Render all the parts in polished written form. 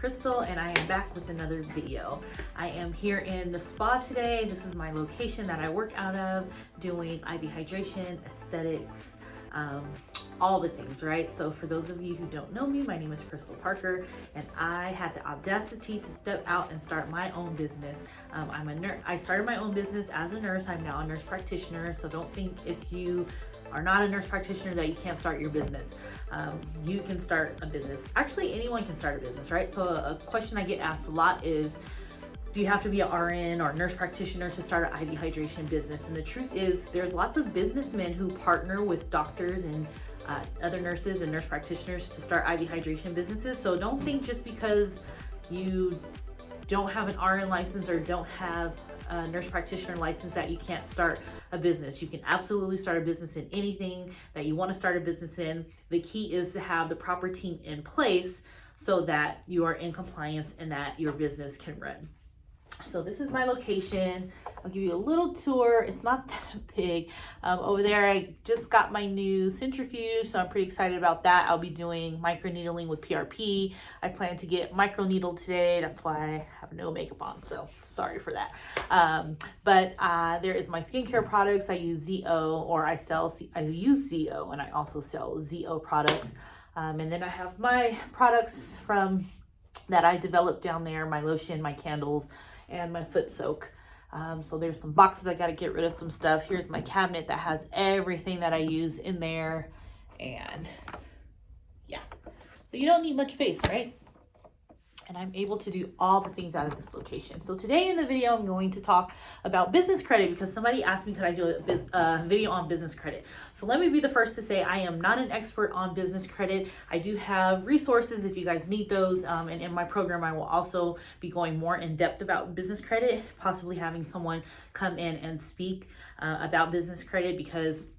Crystal and I am back with another video. I am here in the spa today. This is my location that I work out of, doing IV hydration, aesthetics, all the things, right? So for those of you who don't know me, my name is Crystal Parker and I had the audacity to step out and start my own business. I'm a nurse. I started my own business as a nurse. I'm now a nurse practitioner. So don't think if you are not a nurse practitioner that you can't start your business. You can start a business. Actually, anyone can start a business, right? So a question I get asked a lot is, do you have to be an RN or nurse practitioner to start an IV hydration business? And the truth is there's lots of businessmen who partner with doctors and other nurses and nurse practitioners to start IV hydration businesses. So don't think just because you don't have an RN license or don't have a nurse practitioner license that you can't start a business. You can absolutely start a business in anything that you want to start a business in. The key is to have the proper team in place so that you are in compliance and that your business can run. So this is my location. I'll give you a little tour. It's not that big. Over there, I just got my new centrifuge, so I'm pretty excited about that. I'll be doing microneedling with PRP. I plan to get microneedled today. That's why I have no makeup on, so sorry for that. But there is my skincare products. I use ZO, or I use ZO, and I also sell ZO products. And then I have my products that I developed down there, my lotion, my candles, and my foot soak. So there's some boxes I got to get rid of some stuff. Here's my cabinet that has everything that I use in there. And yeah, so you don't need much space, right? And I'm able to do all the things out of this location. So today in the video, I'm going to talk about business credit because somebody asked me, could I do a video on business credit? So let me be the first to say I am not an expert on business credit. I do have resources if you guys need those. And in my program, I will also be going more in depth about business credit, possibly having someone come in and speak about business credit because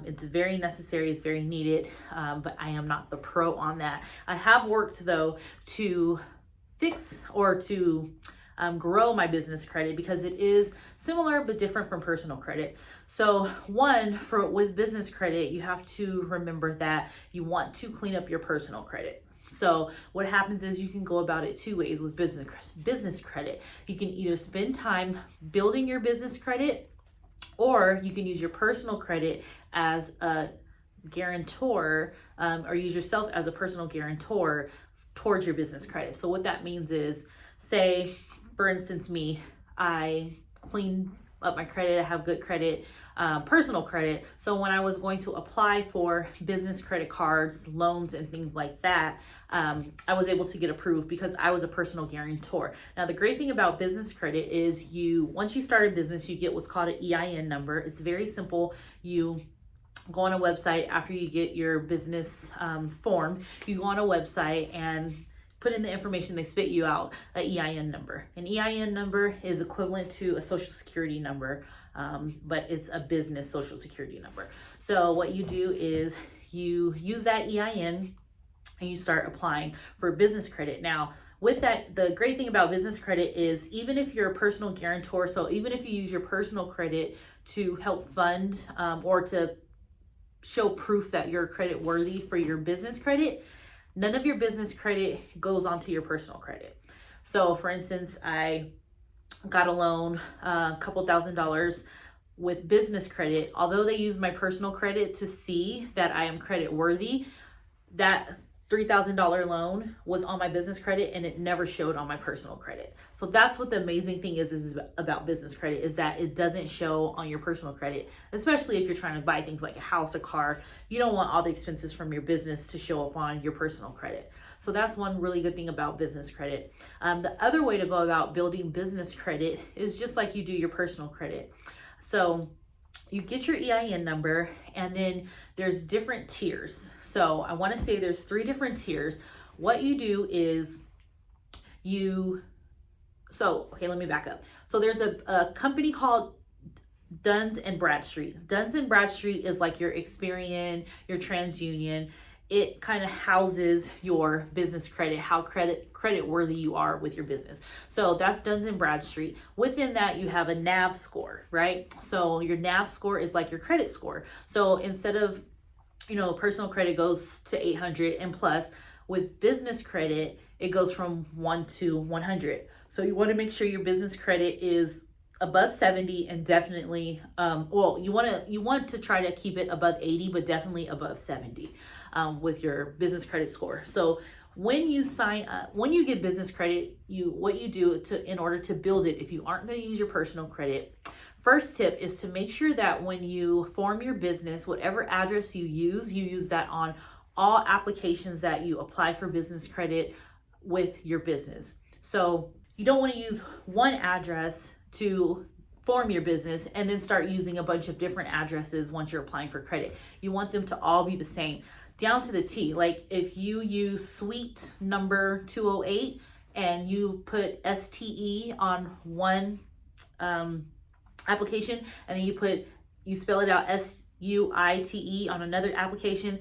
it's very necessary, it's very needed, but I am not the pro on that. I have worked though to fix or to grow my business credit because it is similar but different from personal credit. So with business credit, you have to remember that you want to clean up your personal credit. So what happens is you can go about it two ways with business credit. You can either spend time building your business credit, or you can use your personal credit as a guarantor, or use yourself as a personal guarantor towards your business credit. So what that means is, say, for instance, me, I clean up my credit, I have good credit, personal credit. So when I was going to apply for business credit cards, loans, and things like that, I was able to get approved because I was a personal guarantor. Now, the great thing about business credit is once you start a business, you get what's called an EIN number. It's very simple. You go on a website after you get your business form. You go on a website and put in the information, they spit you out an EIN number. An EIN number is equivalent to a social security number, but it's a business social security number. So what you do is you use that EIN and you start applying for business credit. Now, with that, the great thing about business credit is even if you're a personal guarantor, so even if you use your personal credit to help fund or to show proof that you're credit worthy for your business credit, none of your business credit goes onto your personal credit. So for instance, I got a loan, a couple $1,000s with business credit. Although they use my personal credit to see that I am credit worthy, that $3,000 loan was on my business credit and it never showed on my personal credit. So that's what the amazing thing is about business credit, is that it doesn't show on your personal credit, especially if you're trying to buy things like a house or car. You don't want all the expenses from your business to show up on your personal credit. So that's one really good thing about business credit. The other way to go about building business credit is just like you do your personal credit. So you get your EIN number and then there's different tiers. So I want to say there's 3 different tiers. What you do is okay, let me back up. So there's a company called Duns and Bradstreet. Duns and Bradstreet is like your Experian, your TransUnion. It kind of houses your business credit, how credit worthy you are with your business. So that's Duns and Bradstreet. Within that, you have a NAV score, right? So your NAV score is like your credit score. So instead of, personal credit goes to 800 and plus, with business credit, it goes from 1 to 100. So you want to make sure your business credit is above 70, and definitely you want to try to keep it above 80, but definitely above 70 with your business credit score. So when you sign up, when you get business credit, what you do in order to build it, if you aren't going to use your personal credit, first tip is to make sure that when you form your business, whatever address you use that on all applications that you apply for business credit with your business. So you don't want to use one address to form your business and then start using a bunch of different addresses once you're applying for credit. You want them to all be the same, down to the T. Like if you use suite number 208 and you put STE on one application, and then you spell it out SUITE on another application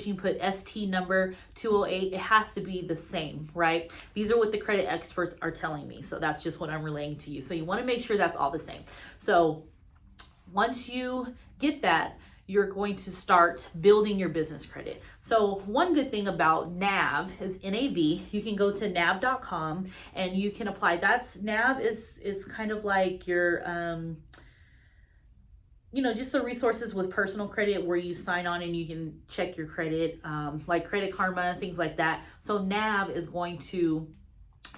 you put ST number 208, it has to be the same, right? These are what the credit experts are telling me. So that's just what I'm relaying to you. So you want to make sure that's all the same. So once you get that, you're going to start building your business credit. So one good thing about NAV is NAV. You can go to nav.com and you can apply. NAV is kind of like your just the resources with personal credit where you sign on and you can check your credit, like Credit Karma, things like that. So NAV is going to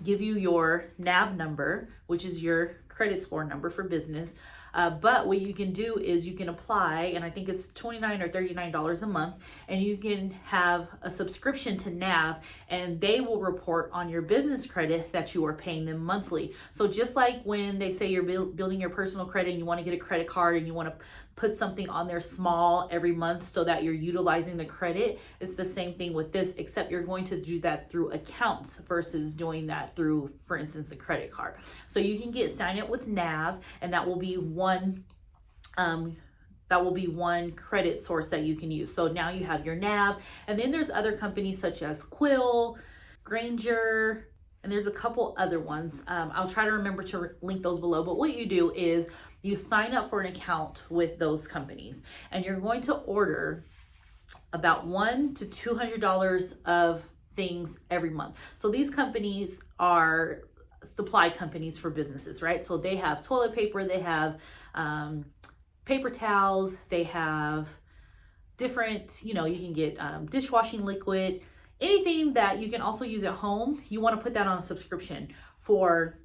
give you your NAV number, which is your credit score number for business. But what you can do is you can apply, and I think it's $29 or $39 a month, and you can have a subscription to NAV, and they will report on your business credit that you are paying them monthly. So just like when they say you're building your personal credit and you want to get a credit card and you want to put something on there small every month so that you're utilizing the credit, it's the same thing with this, except you're going to do that through accounts versus doing that through, for instance, a credit card. So you can sign up with NAV, and that will be one credit source that you can use. So now you have your NAV, and then there's other companies such as Quill, Granger, and there's a couple other ones. I'll try to remember to link those below. But what you do is you sign up for an account with those companies, and you're going to order about $100 to $200 of things every month. So these companies are supply companies for businesses, right? So they have toilet paper, they have paper towels, they have different, you can get dishwashing liquid, anything that you can also use at home. You want to put that on a subscription for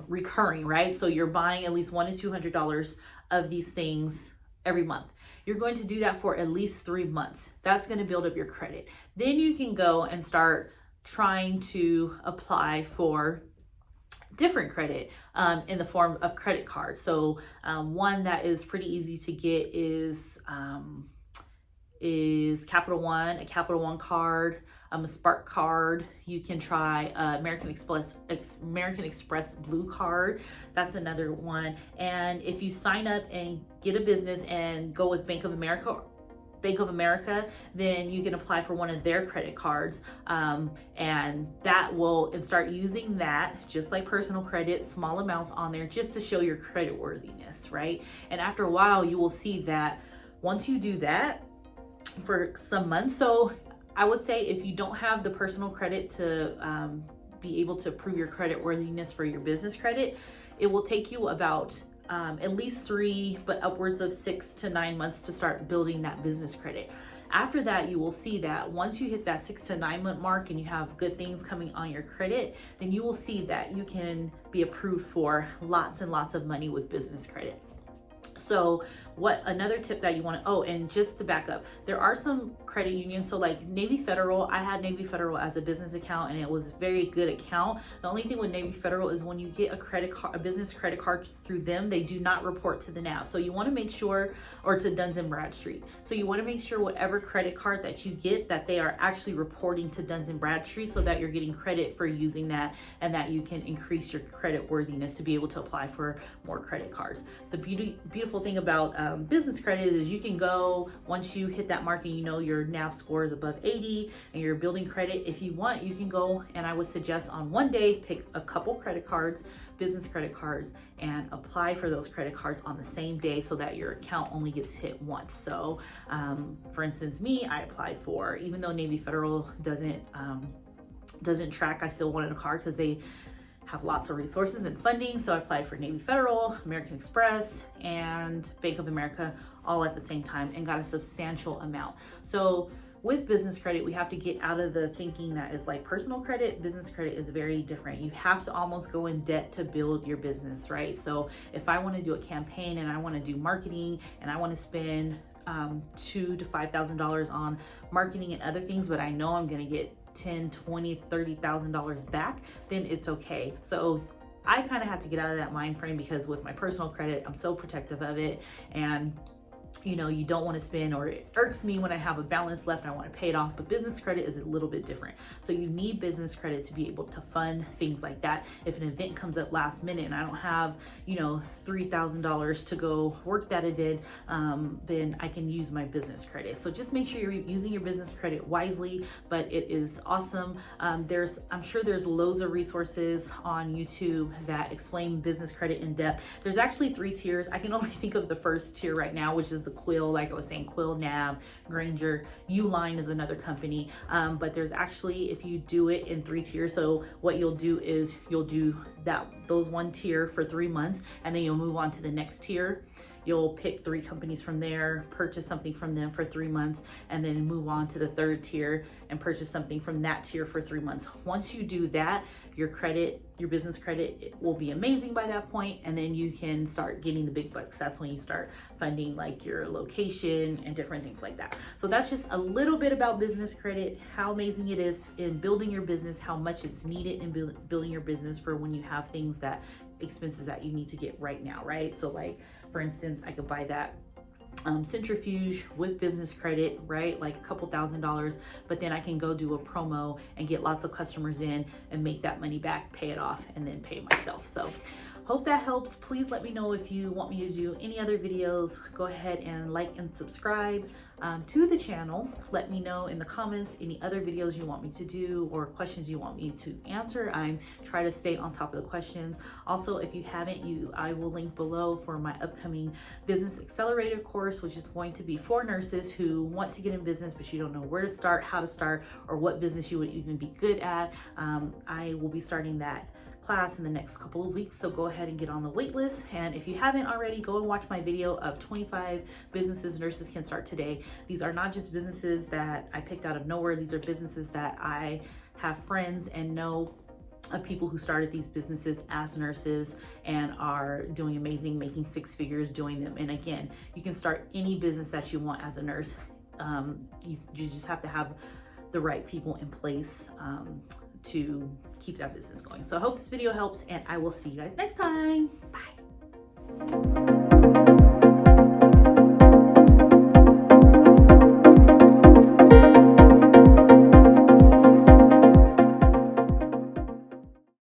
recurring, right? So you're buying at least $100 to $200 of these things every month. You're going to do that for at least 3 months. That's going to build up your credit. Then you can go and start trying to apply for different credit in the form of credit cards. So one that is pretty easy to get is Capital One, a Capital One card, a Spark card. You can try American Express Blue card. That's another one. And if you sign up and get a business and go with Bank of America, then you can apply for one of their credit cards, and start using that just like personal credit, small amounts on there just to show your credit worthiness, right? And after a while, you will see that once you do that for some months, so I would say if you don't have the personal credit to be able to prove your credit worthiness for your business credit, it will take you about at least 3, but upwards of 6 to 9 months to start building that business credit. After that, you will see that once you hit that 6 to 9 month mark and you have good things coming on your credit, then you will see that you can be approved for lots and lots of money with business credit. So another tip that you want to, and just to back up, there are some credit unions. So like Navy Federal, I had Navy Federal as a business account, and it was a very good account. The only thing with Navy Federal is when you get a business credit card through them, they do not report to the NAV. So you want to make sure, or to Duns and Bradstreet. So you want to make sure whatever credit card that you get, that they are actually reporting to Duns and Bradstreet, so that you're getting credit for using that, and that you can increase your credit worthiness to be able to apply for more credit cards. The beautiful thing about business credit is you can go, once you hit that mark and your NAV score is above 80 and you're building credit, if you want, you can go, and I would suggest on one day, pick a couple credit cards, business credit cards, and apply for those credit cards on the same day so that your account only gets hit once. So for instance, me, I applied for, even though Navy Federal doesn't doesn't track. I still wanted a card because they have lots of resources and funding. So I applied for Navy Federal, American Express, and Bank of America all at the same time and got a substantial amount. So with business credit, we have to get out of the thinking that is like personal credit. Business credit is very different. You have to almost go in debt to build your business, right? So if I want to do a campaign and I want to do marketing and I want to spend $2,000 to $5,000 on marketing and other things, but I know I'm going to get $10,000, $20,000, $30,000 back, then it's okay. So I kind of had to get out of that mind frame, because with my personal credit, I'm so protective of it, and you know, you don't want to spend, or it irks me when I have a balance left and I want to pay it off. But business credit is a little bit different. So you need business credit to be able to fund things like that. If an event comes up last minute and I don't have, you know, $3,000 to go work that event, then I can use my business credit. So just make sure you're using your business credit wisely, but it is awesome. I'm sure there's loads of resources on YouTube that explain business credit in depth. There's actually 3 tiers. I can only think of the first tier right now, which is the Quill, like I was saying, Quill, Nav, Granger. Uline is another company, but there's actually, if you do it in 3 tiers, so what you'll do is you'll do those 1 tier for 3 months, and then you'll move on to the next tier. You'll pick 3 companies from there, purchase something from them for 3 months, and then move on to the 3rd tier and purchase something from that tier for 3 months. Once you do that, your credit, your business credit will be amazing by that point, and then you can start getting the big bucks. That's when you start funding like your location and different things like that. So that's just a little bit about business credit, how amazing it is in building your business, how much it's needed in building your business for when you have things that expenses that you need to get right now, right? So like, for instance, I could buy that centrifuge with business credit, right? Like a couple $1,000, but then I can go do a promo and get lots of customers in and make that money back, pay it off, and then pay myself. So hope that helps. Please let me know if you want me to do any other videos. Go ahead and like and subscribe to the channel. Let me know in the comments any other videos you want me to do or questions you want me to answer. I'm trying to stay on top of the questions. Also, if you haven't, I will link below for my upcoming Business Accelerator course, which is going to be for nurses who want to get in business, but you don't know where to start, how to start, or what business you would even be good at. I will be starting that class in the next couple of weeks, so go ahead and get on the wait list. And if you haven't already, go and watch my video of 25 businesses nurses can start today. These are not just businesses that I picked out of nowhere. These are businesses that I have friends and know of people who started these businesses as nurses and are doing amazing, making 6 figures doing them. And again, you can start any business that you want as a nurse. You just have to have the right people in place to keep that business going. So I hope this video helps, and I will see you guys next time. Bye.